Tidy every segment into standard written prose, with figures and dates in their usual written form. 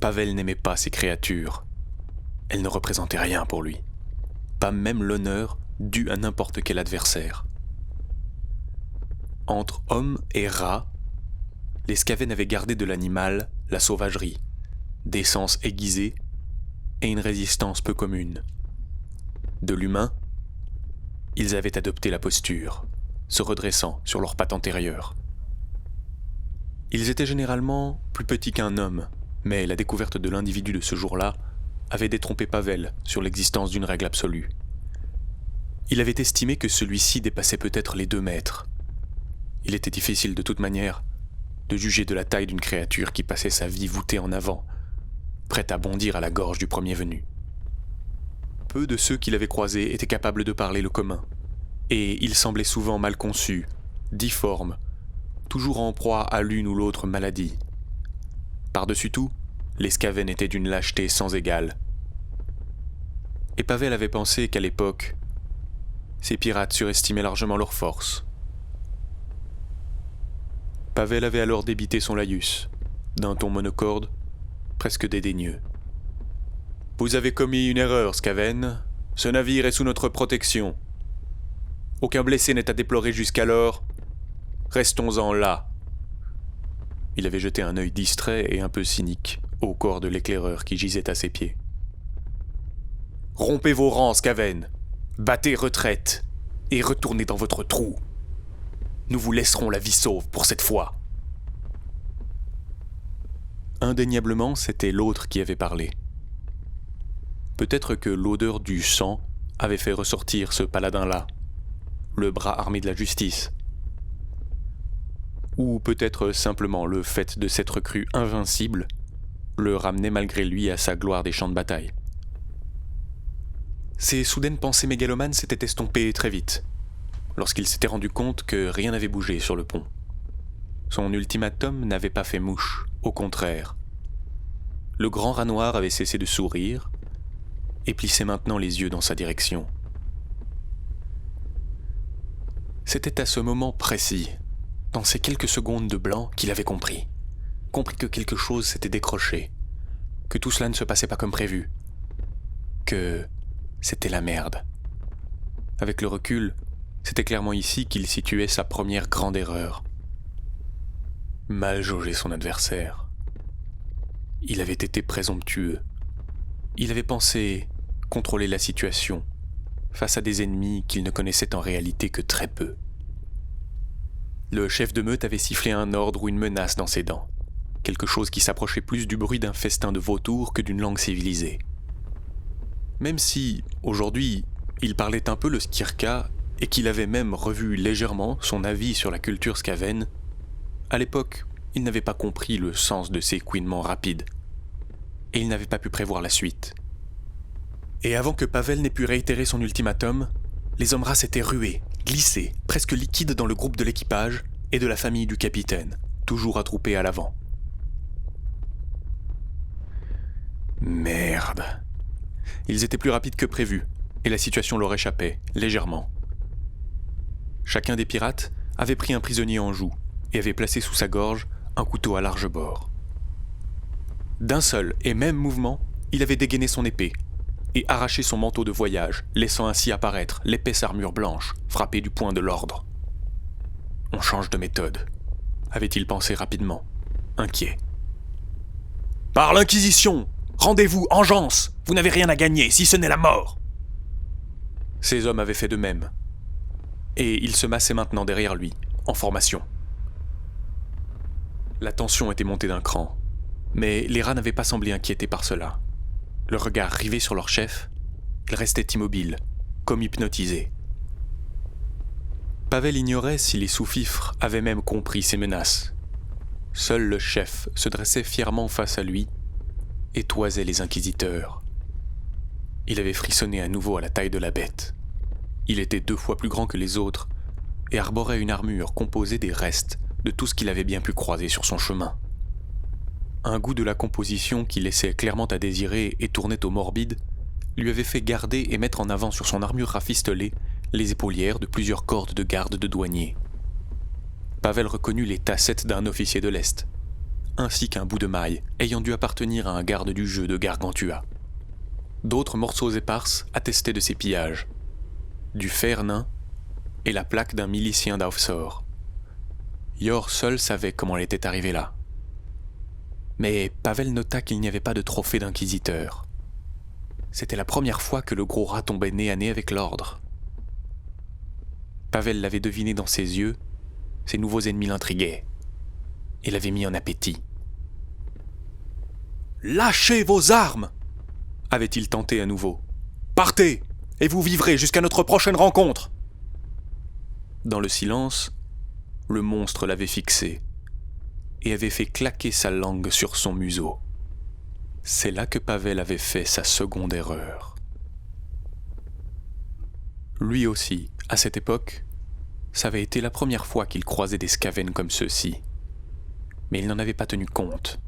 Pavel n'aimait pas ces créatures. Elles ne représentaient rien pour lui, pas même l'honneur dû à n'importe quel adversaire. Entre hommes et rats, les Skaven avaient gardé de l'animal la sauvagerie, des sens aiguisés et une résistance peu commune. De l'humain, ils avaient adopté la posture, se redressant sur leurs pattes antérieures. Ils étaient généralement plus petits qu'un homme, mais la découverte de l'individu de ce jour-là avait détrompé Pavel sur l'existence d'une règle absolue. Il avait estimé que celui-ci dépassait peut-être les 2 mètres. Il était difficile de toute manière de juger de la taille d'une créature qui passait sa vie voûtée en avant, prête à bondir à la gorge du premier venu. Peu de ceux qu'il avait croisés étaient capables de parler le commun, et ils semblaient souvent mal conçus, difformes, toujours en proie à l'une ou l'autre maladie. Par-dessus tout, les Skaven étaient d'une lâcheté sans égale. Et Pavel avait pensé qu'à l'époque, ces pirates surestimaient largement leur force. Pavel avait alors débité son laïus, d'un ton monocorde, presque dédaigneux. « Vous avez commis une erreur, Skaven. Ce navire est sous notre protection. Aucun blessé n'est à déplorer jusqu'alors. Restons-en là. » Il avait jeté un œil distrait et un peu cynique au corps de l'éclaireur qui gisait à ses pieds. « Rompez vos rangs, Skaven. Battez retraite et retournez dans votre trou. Nous vous laisserons la vie sauve pour cette fois. » Indéniablement, c'était l'autre qui avait parlé. Peut-être que l'odeur du sang avait fait ressortir ce paladin-là, le bras armé de la justice. Ou peut-être simplement le fait de s'être cru invincible le ramenait malgré lui à sa gloire des champs de bataille. Ses soudaines pensées mégalomanes s'étaient estompées très vite, lorsqu'il s'était rendu compte que rien n'avait bougé sur le pont. Son ultimatum n'avait pas fait mouche, au contraire. Le grand rat noir avait cessé de sourire et plissait maintenant les yeux dans sa direction. C'était à ce moment précis, dans ces quelques secondes de blanc, qu'il avait compris que quelque chose s'était décroché, que tout cela ne se passait pas comme prévu, que c'était la merde. Avec le recul, c'était clairement ici qu'il situait sa première grande erreur. Mal jauger son adversaire. Il avait été présomptueux. Il avait pensé contrôler la situation face à des ennemis qu'il ne connaissait en réalité que très peu. Le chef de meute avait sifflé un ordre ou une menace dans ses dents, quelque chose qui s'approchait plus du bruit d'un festin de vautours que d'une langue civilisée. Même si, aujourd'hui, il parlait un peu le skirka et qu'il avait même revu légèrement son avis sur la culture skaven, à l'époque, il n'avait pas compris le sens de ces couinements rapides, et il n'avait pas pu prévoir la suite. Et avant que Pavel n'ait pu réitérer son ultimatum, les hommes rats s'étaient rués, glissés, presque liquides dans le groupe de l'équipage et de la famille du capitaine, toujours attroupés à l'avant. Merde. Ils étaient plus rapides que prévu, et la situation leur échappait, légèrement. Chacun des pirates avait pris un prisonnier en joue et avait placé sous sa gorge un couteau à large bord. D'un seul et même mouvement, il avait dégainé son épée et arraché son manteau de voyage, laissant ainsi apparaître l'épaisse armure blanche frappée du poing de l'ordre. « On change de méthode », avait-il pensé rapidement, inquiet. « Par l'Inquisition ! Rendez-vous, engeance ! Vous n'avez rien à gagner, si ce n'est la mort !» Ces hommes avaient fait de même, et ils se massaient maintenant derrière lui, en formation. La tension était montée d'un cran, mais les rats n'avaient pas semblé inquiétés par cela. Le regard rivé sur leur chef, ils restaient immobiles, comme hypnotisés. Pavel ignorait si les sous-fifres avaient même compris ces menaces. Seul le chef se dressait fièrement face à lui et toisait les inquisiteurs. Il avait frissonné à nouveau à la taille de la bête. Il était 2 fois plus grand que les autres et arborait une armure composée des restes de tout ce qu'il avait bien pu croiser sur son chemin. Un goût de la composition qui laissait clairement à désirer et tournait au morbide lui avait fait garder et mettre en avant sur son armure rafistolée les épaulières de plusieurs cordes de garde de douaniers. Pavel reconnut les tassettes d'un officier de l'Est, ainsi qu'un bout de maille ayant dû appartenir à un garde du jeu de Gargantua. D'autres morceaux éparses attestaient de ces pillages. Du fer nain et la plaque d'un milicien d'Aufsor. Yor seul savait comment elle était arrivée là. Mais Pavel nota qu'il n'y avait pas de trophée d'inquisiteur. C'était la première fois que le gros rat tombait nez à nez avec l'ordre. Pavel l'avait deviné dans ses yeux, ses nouveaux ennemis l'intriguaient et l'avaient mis en appétit. « Lâchez vos armes !» avait-il tenté à nouveau. « Partez, et vous vivrez jusqu'à notre prochaine rencontre !» Dans le silence, le monstre l'avait fixé et avait fait claquer sa langue sur son museau. C'est là que Pavel avait fait sa seconde erreur. Lui aussi, à cette époque, ça avait été la première fois qu'il croisait des Skaven comme ceux-ci, mais il n'en avait pas tenu compte.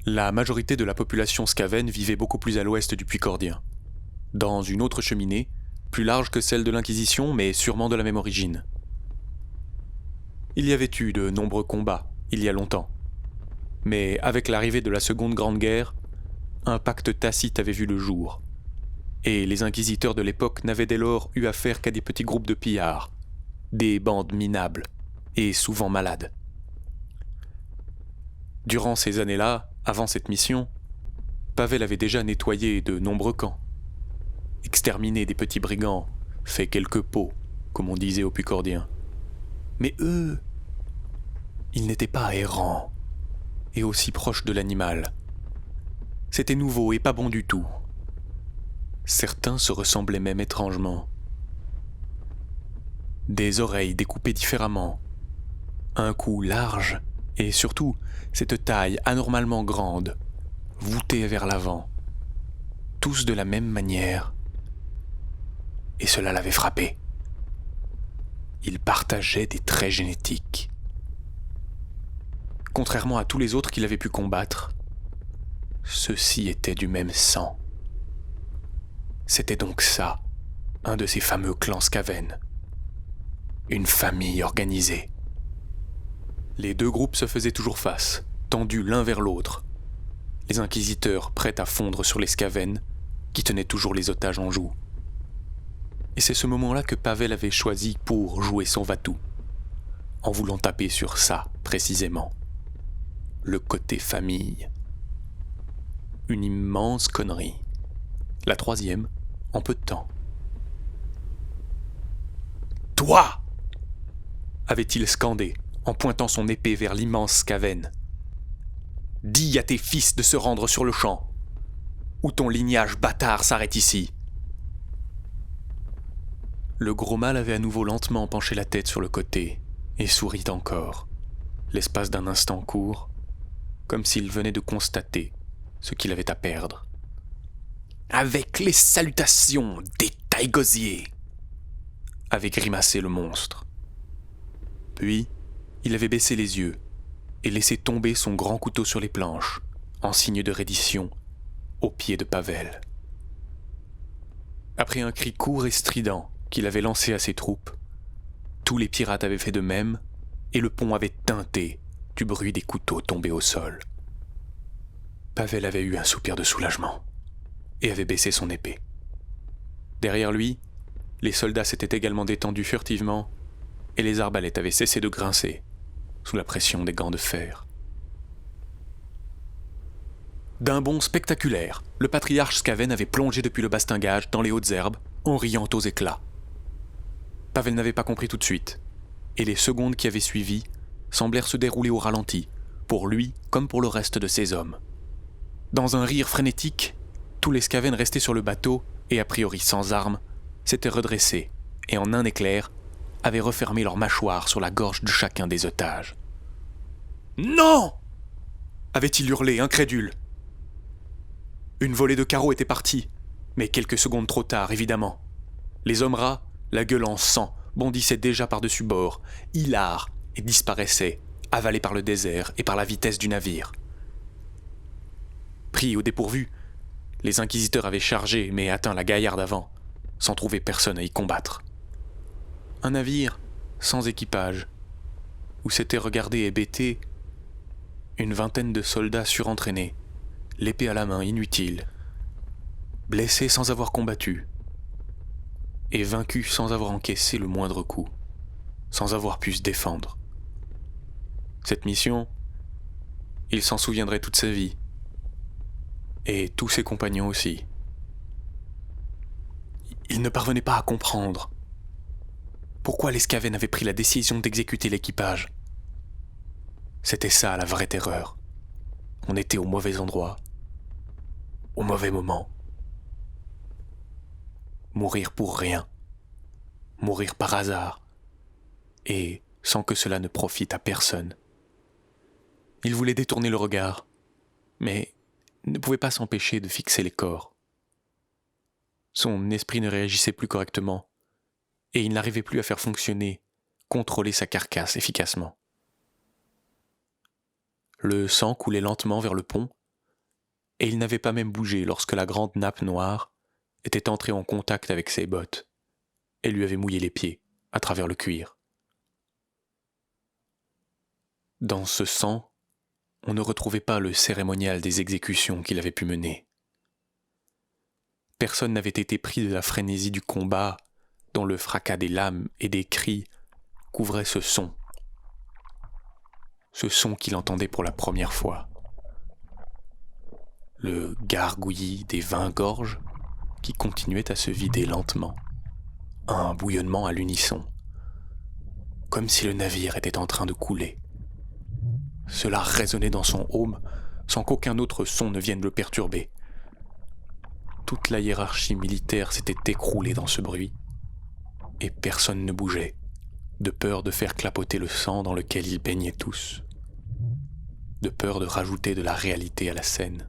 La majorité de la population Skaven vivait beaucoup plus à l'ouest du Puy-Cordien, dans une autre cheminée, plus large que celle de l'Inquisition, mais sûrement de la même origine. Il y avait eu de nombreux combats, il y a longtemps. Mais avec l'arrivée de la Seconde Grande Guerre, un pacte tacite avait vu le jour. Et les inquisiteurs de l'époque n'avaient dès lors eu affaire qu'à des petits groupes de pillards, des bandes minables, et souvent malades. Durant ces années-là, avant cette mission, Pavel avait déjà nettoyé de nombreux camps, exterminé des petits brigands, fait quelques pots, comme on disait aux Pucordiens. Mais eux, ils n'étaient pas errants, et aussi proches de l'animal. C'était nouveau et pas bon du tout. Certains se ressemblaient même étrangement. Des oreilles découpées différemment, un cou large, et surtout, cette taille anormalement grande, voûtée vers l'avant, tous de la même manière. Et cela l'avait frappé. Ils partageaient des traits génétiques. Contrairement à tous les autres qu'il avait pu combattre, ceux-ci étaient du même sang. C'était donc ça, un de ces fameux clans Skaven. Une famille organisée. Les deux groupes se faisaient toujours face, tendus l'un vers l'autre. Les inquisiteurs prêts à fondre sur les Skaven, qui tenaient toujours les otages en joue. Et c'est ce moment-là que Pavel avait choisi pour jouer son va-tout, en voulant taper sur ça, précisément. Le côté famille. Une immense connerie. La troisième, en peu de temps. « Toi !» avait-il scandé, en pointant son épée vers l'immense Skaven. « Dis à tes fils de se rendre sur le champ, ou ton lignage bâtard s'arrête ici. » Le gros mâle avait à nouveau lentement penché la tête sur le côté, et sourit encore, l'espace d'un instant court, comme s'il venait de constater ce qu'il avait à perdre. « Avec les salutations des taille-gosiers !» avait grimacé le monstre. Puis, il avait baissé les yeux et laissé tomber son grand couteau sur les planches, en signe de reddition, aux pieds de Pavel. Après un cri court et strident qu'il avait lancé à ses troupes, tous les pirates avaient fait de même, et le pont avait tinté du bruit des couteaux tombés au sol. Pavel avait eu un soupir de soulagement, et avait baissé son épée. Derrière lui, les soldats s'étaient également détendus furtivement, et les arbalètes avaient cessé de grincer, sous la pression des gants de fer. D'un bond spectaculaire, le patriarche Skaven avait plongé depuis le bastingage dans les hautes herbes, en riant aux éclats. Pavel n'avait pas compris tout de suite, et les secondes qui avaient suivi semblèrent se dérouler au ralenti, pour lui comme pour le reste de ses hommes. Dans un rire frénétique, tous les Skaven restés sur le bateau, et a priori sans armes, s'étaient redressés, et en un éclair, avaient refermé leurs mâchoires sur la gorge de chacun des otages. « Non !» avait-il hurlé, incrédule. Une volée de carreaux était partie, mais quelques secondes trop tard, évidemment. Les hommes rats, la gueule en sang, bondissaient déjà par-dessus bord, hilars, et disparaissaient, avalés par le désert et par la vitesse du navire. Pris au dépourvu, les inquisiteurs avaient chargé mais atteint la gaillarde avant, sans trouver personne à y combattre. Un navire sans équipage, où s'étaient regardés hébétés une vingtaine de soldats surentraînés, l'épée à la main, inutiles, blessés sans avoir combattu, et vaincus sans avoir encaissé le moindre coup, sans avoir pu se défendre. Cette mission, il s'en souviendrait toute sa vie, et tous ses compagnons aussi. Il ne parvenait pas à comprendre pourquoi l'Escaven avait pris la décision d'exécuter l'équipage. C'était ça la vraie terreur. On était au mauvais endroit, au mauvais moment. Mourir pour rien, mourir par hasard, et sans que cela ne profite à personne. Il voulait détourner le regard, mais ne pouvait pas s'empêcher de fixer les corps. Son esprit ne réagissait plus correctement, et il n'arrivait plus à faire fonctionner, contrôler sa carcasse efficacement. Le sang coulait lentement vers le pont, et il n'avait pas même bougé lorsque la grande nappe noire était entrée en contact avec ses bottes et lui avait mouillé les pieds à travers le cuir. Dans ce sang, on ne retrouvait pas le cérémonial des exécutions qu'il avait pu mener. Personne n'avait été pris de la frénésie du combat dont le fracas des lames et des cris couvrait ce son qu'il entendait pour la première fois. Le gargouillis des 20 gorges qui continuaient à se vider lentement, un bouillonnement à l'unisson, comme si le navire était en train de couler. Cela résonnait dans son haume sans qu'aucun autre son ne vienne le perturber. Toute la hiérarchie militaire s'était écroulée dans ce bruit, et personne ne bougeait, de peur de faire clapoter le sang dans lequel ils baignaient tous, de peur de rajouter de la réalité à la scène.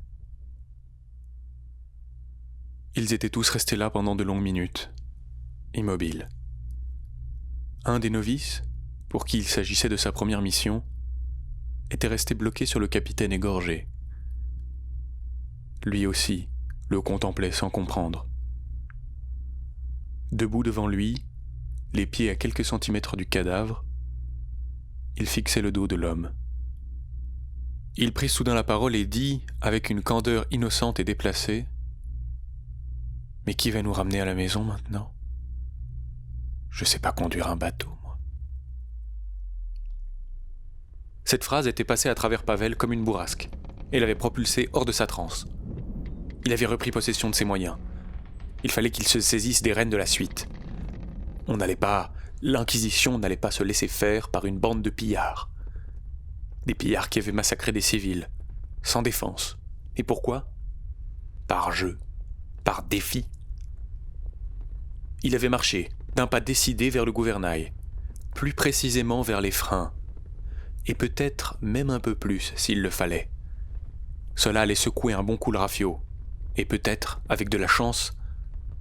Ils étaient tous restés là pendant de longues minutes, immobiles. Un des novices, pour qui il s'agissait de sa première mission, était resté bloqué sur le capitaine égorgé. Lui aussi le contemplait sans comprendre. Debout devant lui, les pieds à quelques centimètres du cadavre, il fixait le dos de l'homme. Il prit soudain la parole et dit, avec une candeur innocente et déplacée, « Mais qui va nous ramener à la maison maintenant ? Je sais pas conduire un bateau, moi. » Cette phrase était passée à travers Pavel comme une bourrasque, et l'avait propulsé hors de sa transe. Il avait repris possession de ses moyens. Il fallait qu'il se saisisse des rênes de la suite. L'Inquisition n'allait pas se laisser faire par une bande de pillards. Des pillards qui avaient massacré des civils, sans défense. Et pourquoi ? Par jeu, par défi. Il avait marché, d'un pas décidé vers le gouvernail, plus précisément vers les freins, et peut-être même un peu plus s'il le fallait. Cela allait secouer un bon coup le rafio, et peut-être, avec de la chance,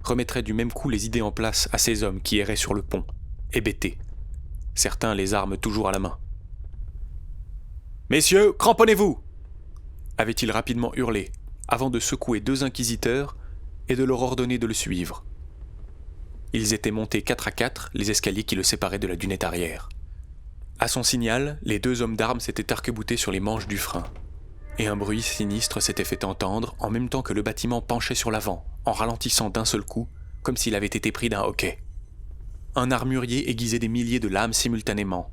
remettrait du même coup les idées en place à ces hommes qui erraient sur le pont, hébétés, certains les armes toujours à la main. « Messieurs, cramponnez-vous » avait-il rapidement hurlé, avant de secouer 2 inquisiteurs et de leur ordonner de le suivre. Ils étaient montés 4 à 4 les escaliers qui le séparaient de la dunette arrière. À son signal, les 2 hommes d'armes s'étaient arc-boutés sur les manches du frein, et un bruit sinistre s'était fait entendre en même temps que le bâtiment penchait sur l'avant, en ralentissant d'un seul coup, comme s'il avait été pris d'un hoquet. Un armurier aiguisait des milliers de lames simultanément.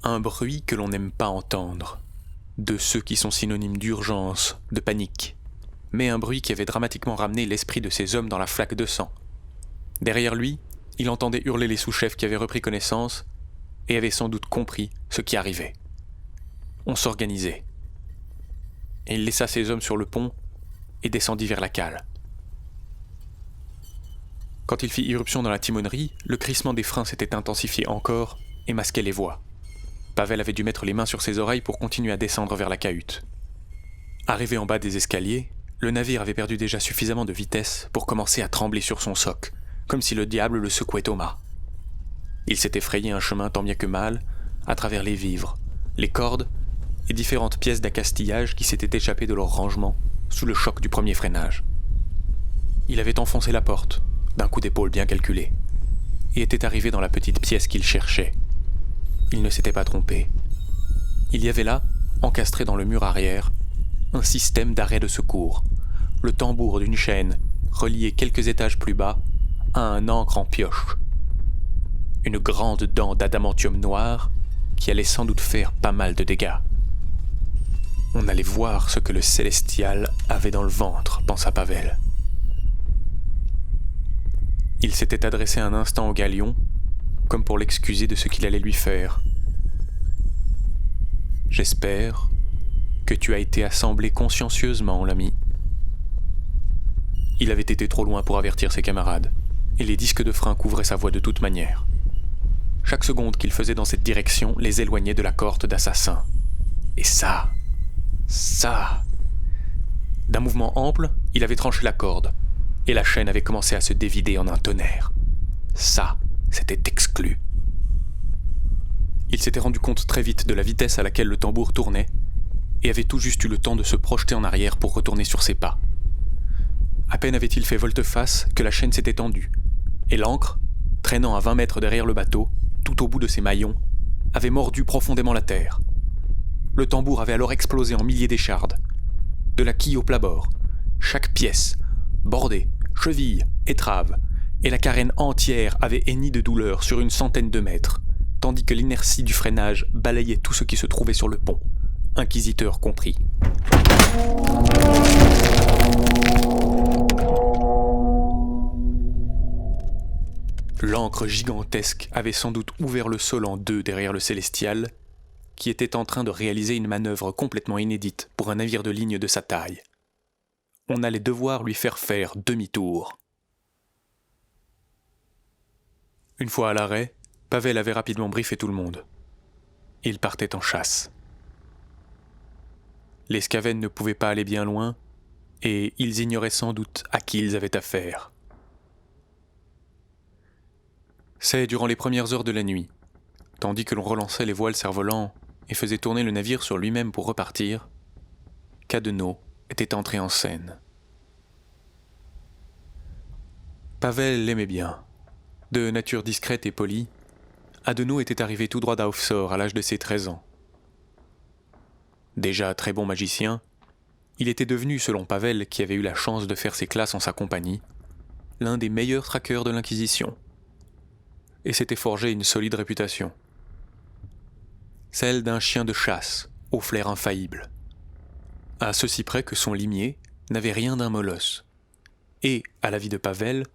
Un bruit que l'on n'aime pas entendre, de ceux qui sont synonymes d'urgence, de panique, mais un bruit qui avait dramatiquement ramené l'esprit de ces hommes dans la flaque de sang. Derrière lui, il entendait hurler les sous-chefs qui avaient repris connaissance et avaient sans doute compris ce qui arrivait. On s'organisait. Et il laissa ses hommes sur le pont et descendit vers la cale. Quand il fit irruption dans la timonerie, le crissement des freins s'était intensifié encore et masquait les voix. Pavel avait dû mettre les mains sur ses oreilles pour continuer à descendre vers la cahute. Arrivé en bas des escaliers, le navire avait perdu déjà suffisamment de vitesse pour commencer à trembler sur son soc, comme si le diable le secouait au mât. Il s'était frayé un chemin tant bien que mal, à travers les vivres, les cordes et différentes pièces d'accastillage qui s'étaient échappées de leur rangement sous le choc du premier freinage. Il avait enfoncé la porte, d'un coup d'épaule bien calculé, et était arrivé dans la petite pièce qu'il cherchait. Il ne s'était pas trompé. Il y avait là encastré dans le mur arrière, un système d'arrêt de secours, le tambour d'une chaîne relié quelques étages plus bas à un ancre en pioche. Une grande dent d'adamantium noir qui allait sans doute faire pas mal de dégâts. On allait voir ce que le Célestial avait dans le ventre, pensa Pavel. Il s'était adressé un instant au galion, comme pour l'excuser de ce qu'il allait lui faire. « J'espère que tu as été assemblé consciencieusement, l'ami. » Il avait été trop loin pour avertir ses camarades, et les disques de frein couvraient sa voix de toute manière. Chaque seconde qu'il faisait dans cette direction les éloignait de la cohorte d'assassins. Et ça... D'un mouvement ample, il avait tranché la corde, et la chaîne avait commencé à se dévider en un tonnerre. Ça, c'était exclu. Il s'était rendu compte très vite de la vitesse à laquelle le tambour tournait, et avait tout juste eu le temps de se projeter en arrière pour retourner sur ses pas. À peine avait-il fait volte-face que la chaîne s'était tendue, et l'ancre, traînant à 20 mètres derrière le bateau, tout au bout de ses maillons, avait mordu profondément la terre. Le tambour avait alors explosé en milliers d'échardes. De la quille au plat-bord, chaque pièce, bordée, cheville, étrave, et la carène entière avait henni de douleur sur une centaine de mètres, tandis que l'inertie du freinage balayait tout ce qui se trouvait sur le pont, inquisiteur compris. L'ancre gigantesque avait sans doute ouvert le sol en deux derrière le Célestial, qui était en train de réaliser une manœuvre complètement inédite pour un navire de ligne de sa taille. On allait devoir lui faire demi-tour. Une fois à l'arrêt, Pavel avait rapidement briefé tout le monde. Ils partaient en chasse. Les Skaven ne pouvaient pas aller bien loin, et ils ignoraient sans doute à qui ils avaient affaire. C'est durant les premières heures de la nuit, tandis que l'on relançait les voiles cerfs-volants et faisait tourner le navire sur lui-même pour repartir, qu'Adenau était entré en scène. Pavel l'aimait bien. De nature discrète et polie, Adenau était arrivé tout droit d'Aufsor à l'âge de ses 13 ans. Déjà très bon magicien, il était devenu, selon Pavel, qui avait eu la chance de faire ses classes en sa compagnie, l'un des meilleurs traqueurs de l'Inquisition, et s'était forgé une solide réputation. Celle d'un chien de chasse, au flair infaillible. À ceci près que son limier n'avait rien d'un molosse, et, à l'avis de Pavel,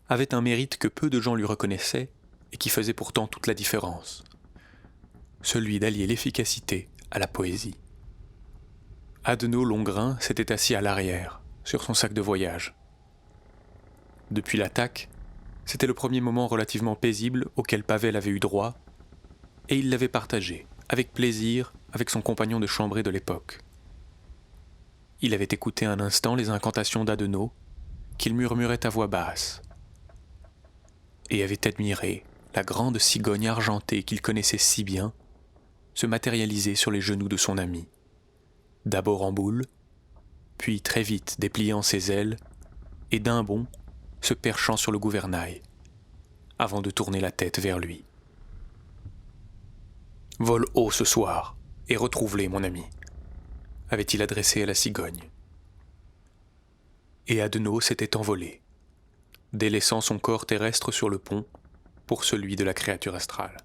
avait un mérite que peu de gens lui reconnaissaient et qui faisait pourtant toute la différence. Celui d'allier l'efficacité à la poésie. Adenau Longrin s'était assis à l'arrière, sur son sac de voyage. Depuis l'attaque, c'était le premier moment relativement paisible auquel Pavel avait eu droit, et il l'avait partagé, avec plaisir, avec son compagnon de chambrée de l'époque. Il avait écouté un instant les incantations d'Adenau, qu'il murmurait à voix basse, et avait admiré la grande cigogne argentée qu'il connaissait si bien se matérialiser sur les genoux de son ami, d'abord en boule, puis très vite dépliant ses ailes, et d'un bond se perchant sur le gouvernail, avant de tourner la tête vers lui. « Vole haut ce soir, et retrouve-les, mon ami », avait-il adressé à la cigogne. Et Adenau s'était envolé, délaissant son corps terrestre sur le pont pour celui de la créature astrale.